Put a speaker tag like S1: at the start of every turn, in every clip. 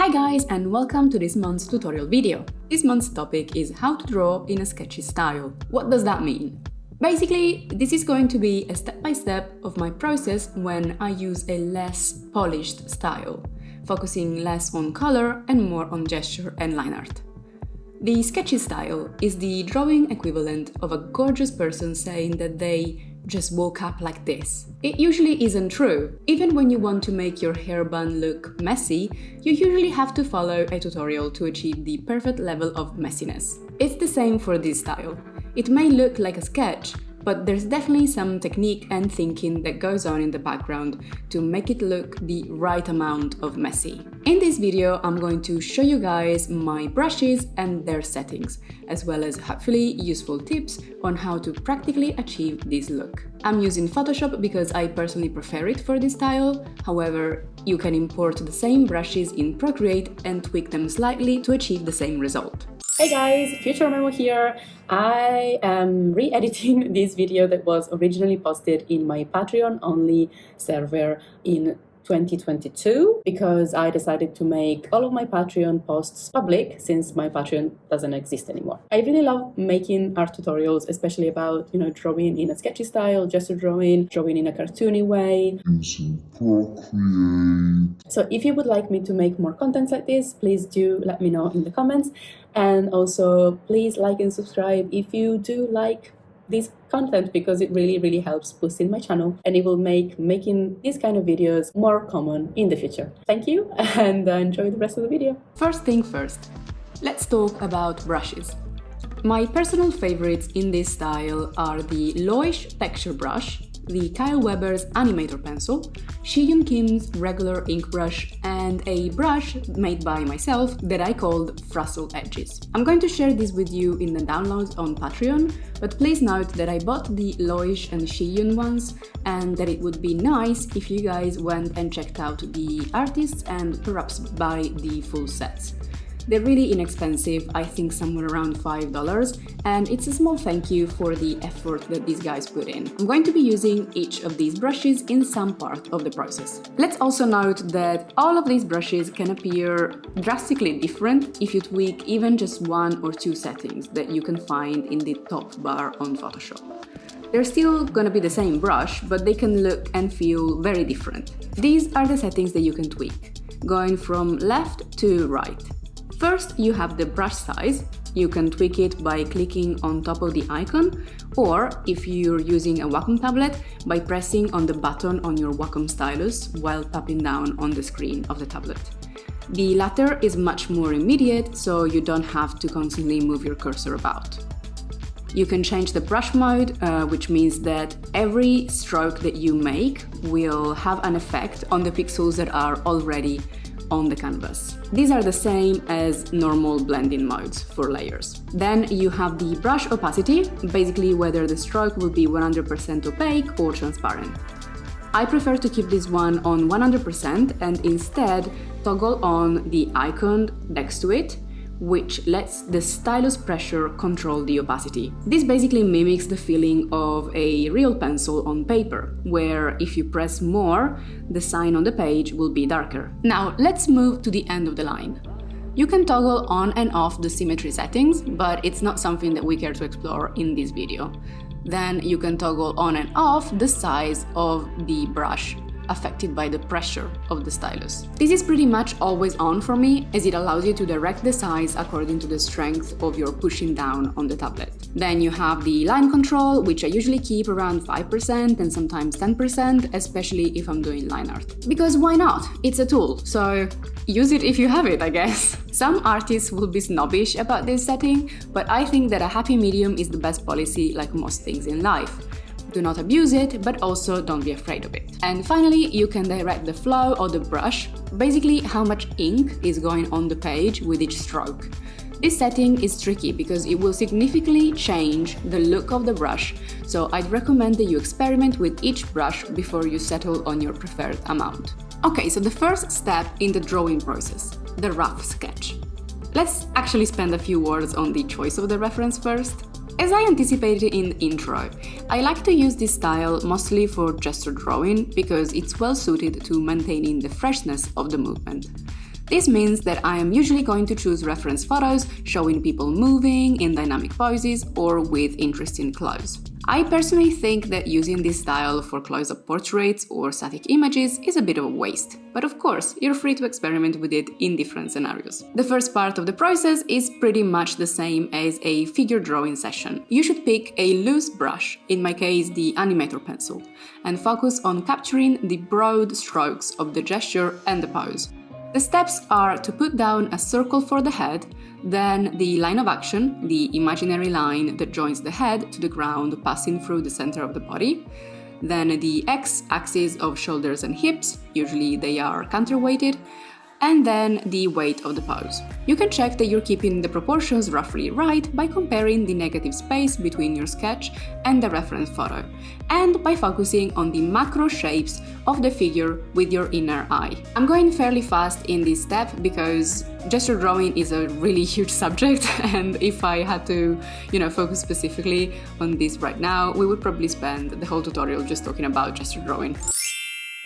S1: Hi guys, and welcome to this month's tutorial video. This month's topic is how to draw in a sketchy style. What does that mean? Basically, this is going to be a step-by-step of my process when I use a less polished style, focusing less on color and more on gesture and line art. The sketchy style is the drawing equivalent of a gorgeous person saying that they just woke up like this. It usually isn't true. Even when you want to make your hairband look messy, you usually have to follow a tutorial to achieve the perfect level of messiness. It's the same for this style. It may look like a sketch, but there's definitely some technique and thinking that goes on in the background to make it look the right amount of messy. In this video, I'm going to show you guys my brushes and their settings, as well as hopefully useful tips on how to practically achieve this look. I'm using Photoshop because I personally prefer it for this style. However, you can import the same brushes in Procreate and tweak them slightly to achieve the same result. Hey guys, Future Memo here. I am re-editing this video that was originally posted in my Patreon-only server in 2022 because I decided to make all of my Patreon posts public since my Patreon doesn't exist anymore. I really love making art tutorials, especially about, drawing in a sketchy style, gesture drawing in a cartoony way.
S2: Using Procreate.
S1: So if you would like me to make more content like this, please do let me know in the comments. And also, please like and subscribe if you do like this content, because it really helps boosting my channel and it will make making these kind of videos more common in the future. Thank you and enjoy the rest of the video. First thing first, let's talk about brushes. My personal favorites in this style are the Loish texture brush, the Kyle Weber's animator pencil, Shiyoon Kim's regular ink brush, and a brush made by myself that I called Frazzle Edges. I'm going to share this with you in the downloads on Patreon, but please note that I bought the Loish and Shiyoon ones and that it would be nice if you guys went and checked out the artists and perhaps buy the full sets. They're really inexpensive, I think somewhere around $5, and it's a small thank you for the effort that these guys put in. I'm going to be using each of these brushes in some part of the process. Let's also note that all of these brushes can appear drastically different if you tweak even just one or two settings that you can find in the top bar on Photoshop. They're still gonna be the same brush, but they can look and feel very different. These are the settings that you can tweak, going from left to right. First, you have the brush size. You can tweak it by clicking on top of the icon, or if you're using a Wacom tablet, by pressing on the button on your Wacom stylus while tapping down on the screen of the tablet. The latter is much more immediate, so you don't have to constantly move your cursor about. You can change the brush mode, which means that every stroke that you make will have an effect on the pixels that are already on the canvas. These are the same as normal blending modes for layers. Then you have the brush opacity, basically whether the stroke will be 100% opaque or transparent. I prefer to keep this one on 100% and instead toggle on the icon next to it, which lets the stylus pressure control the opacity. This basically mimics the feeling of a real pencil on paper, where if you press more, the sign on the page will be darker. Now let's move to the end of the line. You can toggle on and off the symmetry settings, but it's not something that we care to explore in this video. Then you can toggle on and off the size of the brush, affected by the pressure of the stylus. This is pretty much always on for me, as it allows you to direct the size according to the strength of your pushing down on the tablet. Then you have the line control, which I usually keep around 5% and sometimes 10%, especially if I'm doing line art. Because why not? It's a tool, so use it if you have it, I guess. Some artists will be snobbish about this setting, but I think that a happy medium is the best policy, like most things in life. Do not abuse it, but also don't be afraid of it. And finally, you can direct the flow of the brush, basically how much ink is going on the page with each stroke. This setting is tricky because it will significantly change the look of the brush, so I'd recommend that you experiment with each brush before you settle on your preferred amount. Okay, so the first step in the drawing process, the rough sketch. Let's actually spend a few words on the choice of the reference first. As I anticipated in the intro, I like to use this style mostly for gesture drawing because it's well suited to maintaining the freshness of the movement. This means that I am usually going to choose reference photos showing people moving in dynamic poses or with interesting clothes. I personally think that using this style for close-up portraits or static images is a bit of a waste, but of course, you're free to experiment with it in different scenarios. The first part of the process is pretty much the same as a figure drawing session. You should pick a loose brush, in my case the animator pencil, and focus on capturing the broad strokes of the gesture and the pose. The steps are to put down a circle for the head, then the line of action, the imaginary line that joins the head to the ground passing through the center of the body, then the x-axis of shoulders and hips, usually they are counterweighted, and then the weight of the pose. You can check that you're keeping the proportions roughly right by comparing the negative space between your sketch and the reference photo, and by focusing on the macro shapes of the figure with your inner eye. I'm going fairly fast in this step because gesture drawing is a really huge subject, and if I had to, focus specifically on this right now, we would probably spend the whole tutorial just talking about gesture drawing.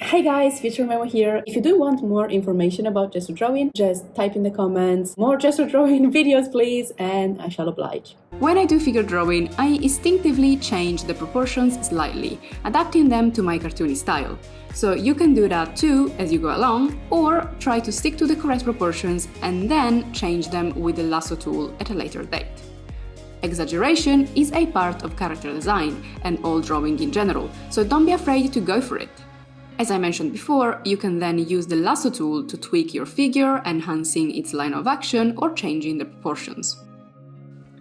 S1: Hey guys, Future Memo here. If you do want more information about gesture drawing, just type in the comments, more gesture drawing videos please, and I shall oblige. When I do figure drawing, I instinctively change the proportions slightly, adapting them to my cartoony style. So you can do that too as you go along, or try to stick to the correct proportions and then change them with the lasso tool at a later date. Exaggeration is a part of character design and all drawing in general, so don't be afraid to go for it. As I mentioned before, you can then use the lasso tool to tweak your figure, enhancing its line of action or changing the proportions.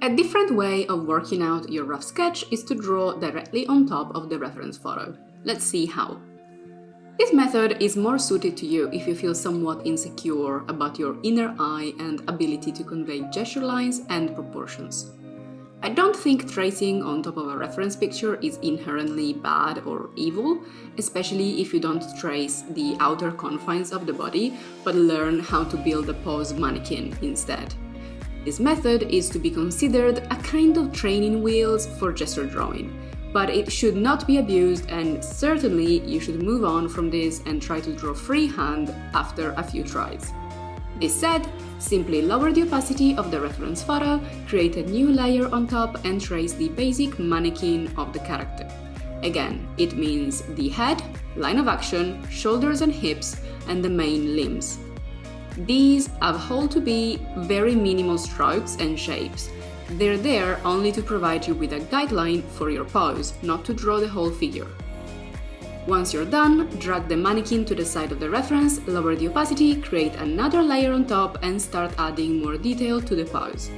S1: A different way of working out your rough sketch is to draw directly on top of the reference photo. Let's see how. This method is more suited to you if you feel somewhat insecure about your inner eye and ability to convey gesture lines and proportions. I don't think tracing on top of a reference picture is inherently bad or evil, especially if you don't trace the outer confines of the body, but learn how to build a pose mannequin instead. This method is to be considered a kind of training wheels for gesture drawing, but it should not be abused, and certainly you should move on from this and try to draw freehand after a few tries. This said, simply lower the opacity of the reference photo, create a new layer on top and trace the basic mannequin of the character. Again, it means the head, line of action, shoulders and hips, and the main limbs. These have whole to be very minimal strokes and shapes. They're there only to provide you with a guideline for your pose, not to draw the whole figure. Once you're done, drag the mannequin to the side of the reference, lower the opacity, create another layer on top and start adding more detail to the pose.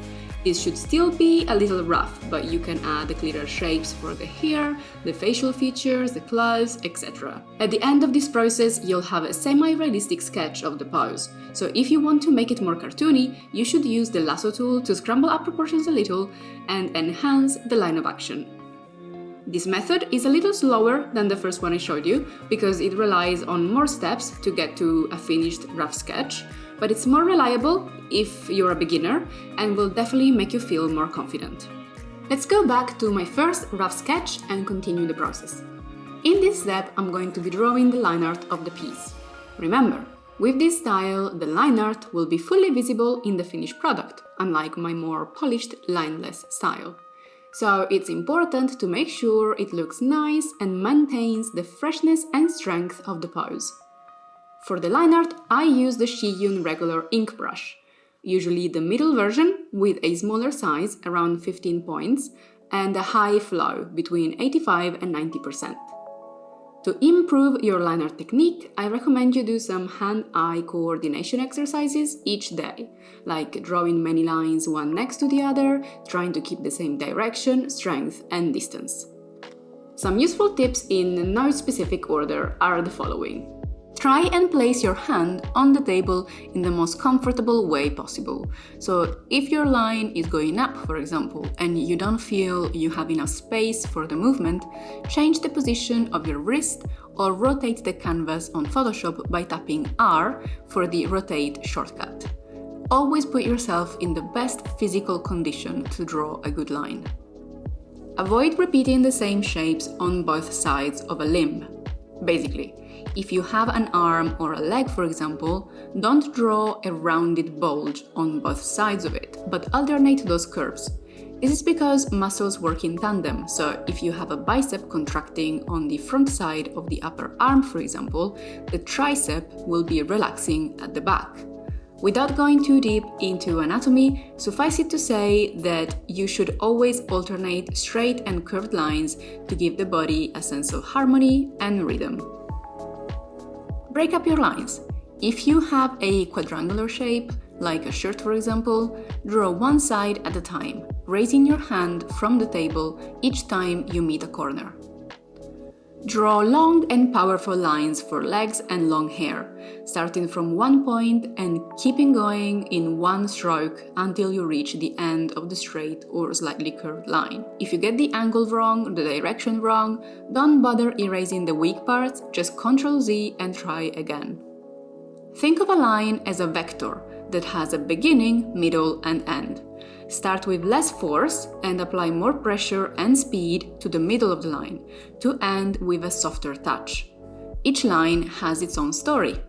S1: This should still be a little rough, but you can add the clearer shapes for the hair, the facial features, the clothes, etc. At the end of this process, you'll have a semi-realistic sketch of the pose. So if you want to make it more cartoony, you should use the lasso tool to scramble up proportions a little and enhance the line of action. This method is a little slower than the first one I showed you because it relies on more steps to get to a finished rough sketch, but it's more reliable if you're a beginner and will definitely make you feel more confident. Let's go back to my first rough sketch and continue the process. In this step, I'm going to be drawing the line art of the piece. Remember, with this style, the line art will be fully visible in the finished product, unlike my more polished, lineless style. So it's important to make sure it looks nice and maintains the freshness and strength of the pose. For the line art, I use the Shiyoon regular ink brush, usually the middle version with a smaller size, around 15 points, and a high flow, between 85 and 90%. To improve your line art technique, I recommend you do some hand-eye coordination exercises each day, like drawing many lines one next to the other, trying to keep the same direction, strength, and distance. Some useful tips in no specific order are the following. Try and place your hand on the table in the most comfortable way possible. So if your line is going up, for example, and you don't feel you have enough space for the movement, change the position of your wrist or rotate the canvas on Photoshop by tapping R for the rotate shortcut. Always put yourself in the best physical condition to draw a good line. Avoid repeating the same shapes on both sides of a limb. Basically, if you have an arm or a leg, for example, don't draw a rounded bulge on both sides of it, but alternate those curves. This is because muscles work in tandem, so if you have a bicep contracting on the front side of the upper arm, for example, the tricep will be relaxing at the back. Without going too deep into anatomy, suffice it to say that you should always alternate straight and curved lines to give the body a sense of harmony and rhythm. Break up your lines. If you have a quadrangular shape, like a shirt for example, draw one side at a time, raising your hand from the table each time you meet a corner. Draw long and powerful lines for legs and long hair, starting from one point and keeping going in one stroke until you reach the end of the straight or slightly curved line. If you get the angle wrong, the direction wrong, don't bother erasing the weak parts, just Ctrl-Z and try again. Think of a line as a vector that has a beginning, middle, and end. Start with less force and apply more pressure and speed to the middle of the line, to end with a softer touch. Each line has its own story.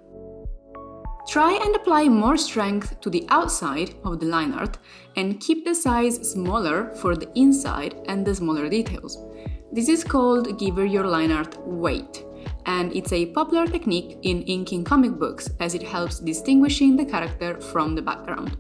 S1: Try and apply more strength to the outside of the line art and keep the size smaller for the inside and the smaller details. This is called give your line art weight, and it's a popular technique in inking comic books as it helps distinguishing the character from the background.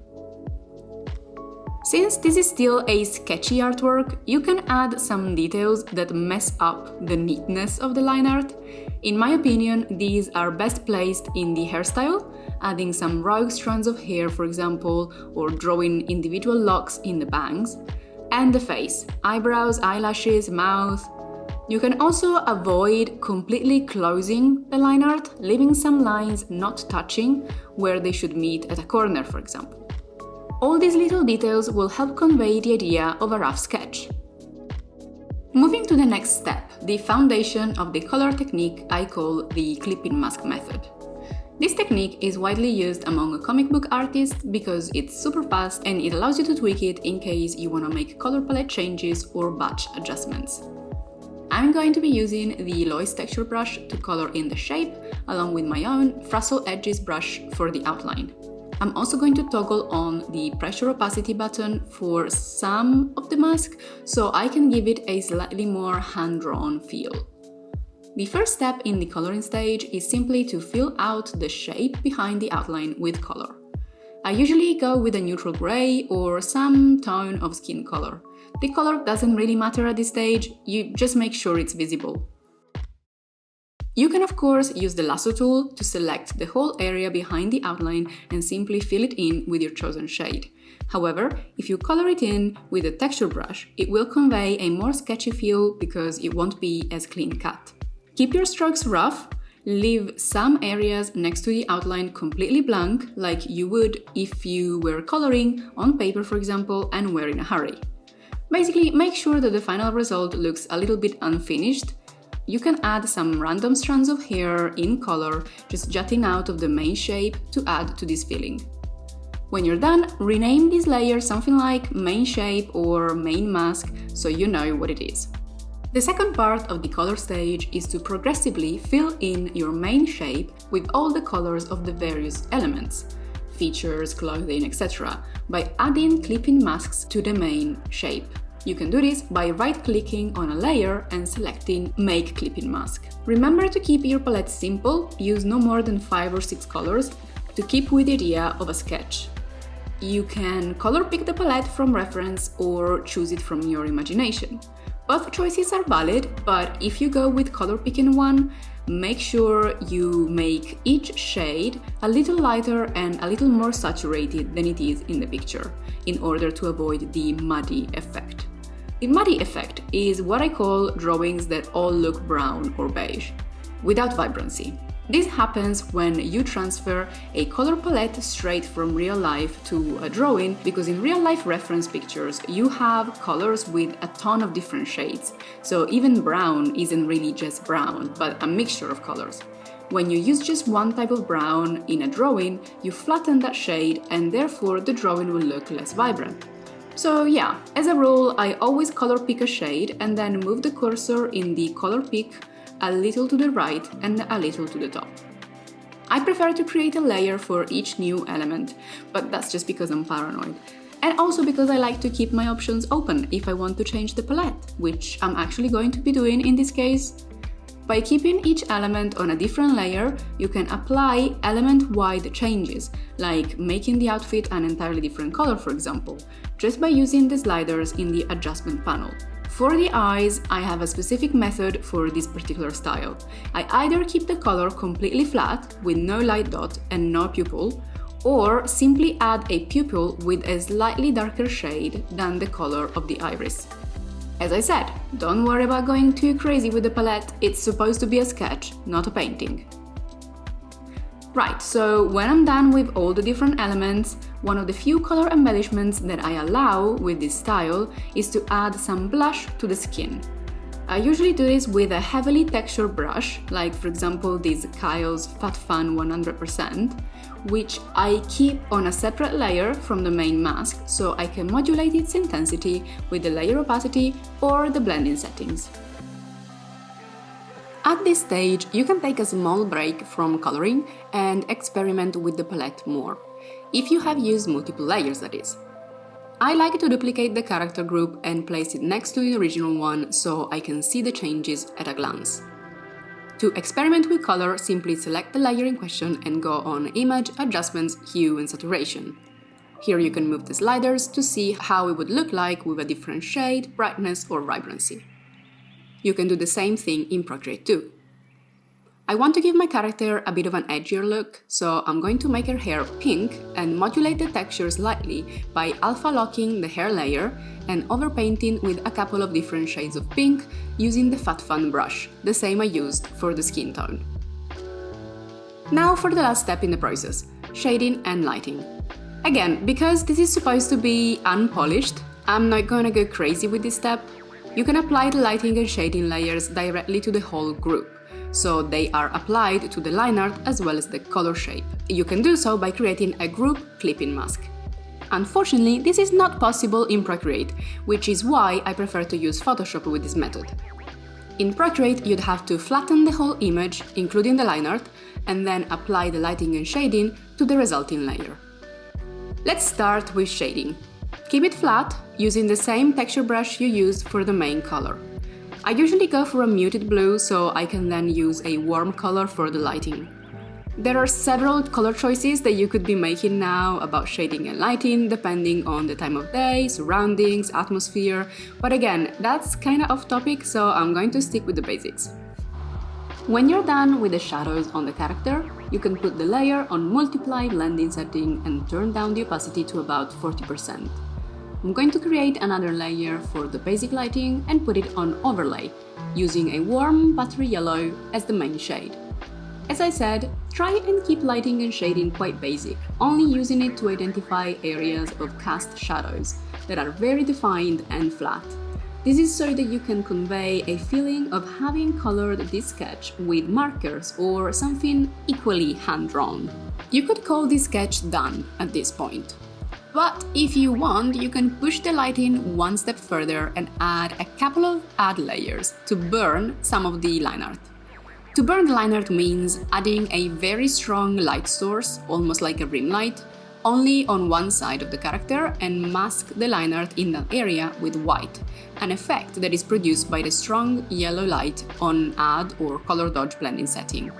S1: Since this is still a sketchy artwork, you can add some details that mess up the neatness of the line art. In my opinion, these are best placed in the hairstyle, adding some rogue strands of hair, for example, or drawing individual locks in the bangs, and the face, eyebrows, eyelashes, mouth. You can also avoid completely closing the line art, leaving some lines not touching where they should meet at a corner, for example. All these little details will help convey the idea of a rough sketch. Moving to the next step, the foundation of the color technique I call the clip-in mask method. This technique is widely used among comic book artists because it's super fast and it allows you to tweak it in case you want to make color palette changes or batch adjustments. I'm going to be using the Loish texture brush to color in the shape, along with my own Frazzle Edges brush for the outline. I'm also going to toggle on the pressure opacity button for some of the mask, so I can give it a slightly more hand-drawn feel. The first step in the coloring stage is simply to fill out the shape behind the outline with color. I usually go with a neutral gray or some tone of skin color. The color doesn't really matter at this stage, you just make sure it's visible. You can of course use the lasso tool to select the whole area behind the outline and simply fill it in with your chosen shade. However, if you color it in with a texture brush, it will convey a more sketchy feel because it won't be as clean cut. Keep your strokes rough, leave some areas next to the outline completely blank, like you would if you were coloring on paper, for example, and were in a hurry. Basically, make sure that the final result looks a little bit unfinished. You can add some random strands of hair in color, just jutting out of the main shape to add to this feeling. When you're done, rename this layer something like main shape or main mask so you know what it is. The second part of the color stage is to progressively fill in your main shape with all the colors of the various elements, features, clothing, etc., by adding clip-in masks to the main shape. You can do this by right-clicking on a layer and selecting Make Clip-in Mask. Remember to keep your palette simple, use no more than 5 or 6 colors to keep with the idea of a sketch. You can color pick the palette from reference or choose it from your imagination. Both choices are valid, but if you go with color picking one, make sure you make each shade a little lighter and a little more saturated than it is in the picture, in order to avoid the muddy effect. The muddy effect is what I call drawings that all look brown or beige, without vibrancy. This happens when you transfer a color palette straight from real life to a drawing, because in real life reference pictures you have colors with a ton of different shades, so even brown isn't really just brown, but a mixture of colors. When you use just one type of brown in a drawing, you flatten that shade and therefore the drawing will look less vibrant. So yeah, as a rule, I always color pick a shade and then move the cursor in the color pick a little to the right and a little to the top. I prefer to create a layer for each new element, but that's just because I'm paranoid. And also because I like to keep my options open if I want to change the palette, which I'm actually going to be doing in this case. By keeping each element on a different layer, you can apply element-wide changes, like making the outfit an entirely different color, for example, just by using the sliders in the adjustment panel. For the eyes, I have a specific method for this particular style. I either keep the color completely flat, with no light dot and no pupil, or simply add a pupil with a slightly darker shade than the color of the iris. As I said, don't worry about going too crazy with the palette, it's supposed to be a sketch, not a painting. Right, so when I'm done with all the different elements, one of the few color embellishments that I allow with this style is to add some blush to the skin. I usually do this with a heavily textured brush, like for example this Kyle's Fat Fun 100%, which I keep on a separate layer from the main mask so I can modulate its intensity with the layer opacity or the blending settings. At this stage, you can take a small break from coloring and experiment with the palette more, if you have used multiple layers, that is. I like to duplicate the character group and place it next to the original one so I can see the changes at a glance. To experiment with color, simply select the layer in question and go on Image, Adjustments, Hue and Saturation. Here you can move the sliders to see how it would look like with a different shade, brightness or vibrancy. You can do the same thing in Procreate too. I want to give my character a bit of an edgier look, so I'm going to make her hair pink and modulate the texture slightly by alpha locking the hair layer and overpainting with a couple of different shades of pink using the Fat Fun brush, the same I used for the skin tone. Now for the last step in the process, shading and lighting. Again, because this is supposed to be unpolished, I'm not gonna go crazy with this step. You can apply the lighting and shading layers directly to the whole group, so they are applied to the line art as well as the color shape. You can do so by creating a group clipping mask. Unfortunately, this is not possible in Procreate, which is why I prefer to use Photoshop with this method. In Procreate, you'd have to flatten the whole image, including the line art, and then apply the lighting and shading to the resulting layer. Let's start with shading. Keep it flat, using the same texture brush you used for the main color. I usually go for a muted blue, so I can then use a warm color for the lighting. There are several color choices that you could be making now about shading and lighting, depending on the time of day, surroundings, atmosphere, but again, that's kinda off topic, so I'm going to stick with the basics. When you're done with the shadows on the character, you can put the layer on multiply blending setting and turn down the opacity to about 40%. I'm going to create another layer for the basic lighting and put it on overlay, using a warm buttery yellow as the main shade. As I said, try and keep lighting and shading quite basic, only using it to identify areas of cast shadows that are very defined and flat. This is so that you can convey a feeling of having colored this sketch with markers or something equally hand-drawn. You could call this sketch done at this point. But if you want, you can push the lighting one step further and add a couple of add layers to burn some of the line art. To burn the line art means adding a very strong light source, almost like a rim light, only on one side of the character and mask the line art in that area with white, an effect that is produced by the strong yellow light on add or color dodge blending setting.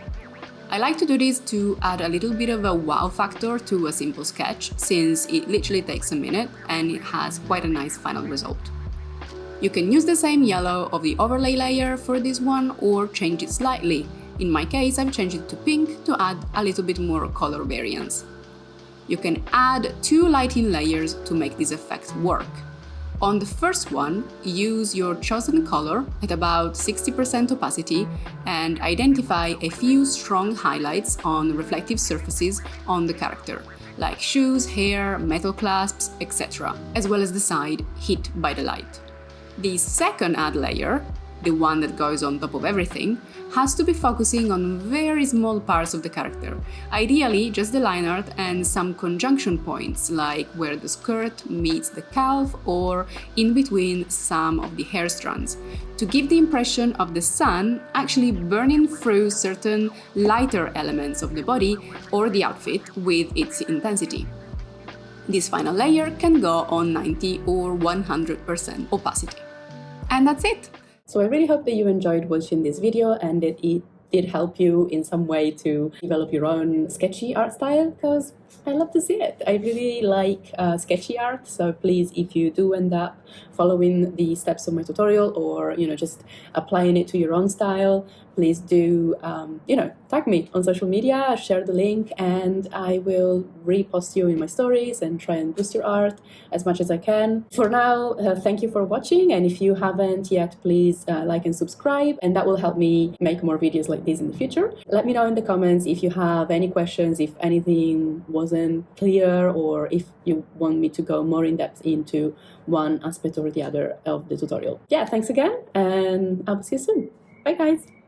S1: I like to do this to add a little bit of a wow factor to a simple sketch, since it literally takes a minute and it has quite a nice final result. You can use the same yellow of the overlay layer for this one or change it slightly. In my case, I've changed it to pink to add a little bit more color variance. You can add 2 lighting layers to make this effect work. On the first one, use your chosen color at about 60% opacity and identify a few strong highlights on reflective surfaces on the character, like shoes, hair, metal clasps, etc., as well as the side hit by the light. The second add layer,
S3: the one that goes on top of everything, has to be focusing on very small parts of the character, ideally just the line art and some conjunction points, like where the skirt meets the calf or in between some of the hair strands, to give the impression of the sun actually burning through certain lighter elements of the body or the outfit with its intensity. This final layer can go on 90 or 100% opacity. And that's it!
S1: So I really hope that you enjoyed watching this video and that it did help you in some way to develop your own sketchy art style, because I love to see it. I really like sketchy art, so please, if you do end up following the steps of my tutorial or just applying it to your own style, please do tag me on social media, share the link, and I will repost you in my stories and try and boost your art as much as I can. For now, thank you for watching, and if you haven't yet, please like and subscribe, and that will help me make more videos like this in the future. Let me know in the comments if you have any questions, if anything wasn't clear, or if you want me to go more in depth into one aspect or the other of the tutorial. Yeah, thanks again, and I'll see you soon. Bye guys!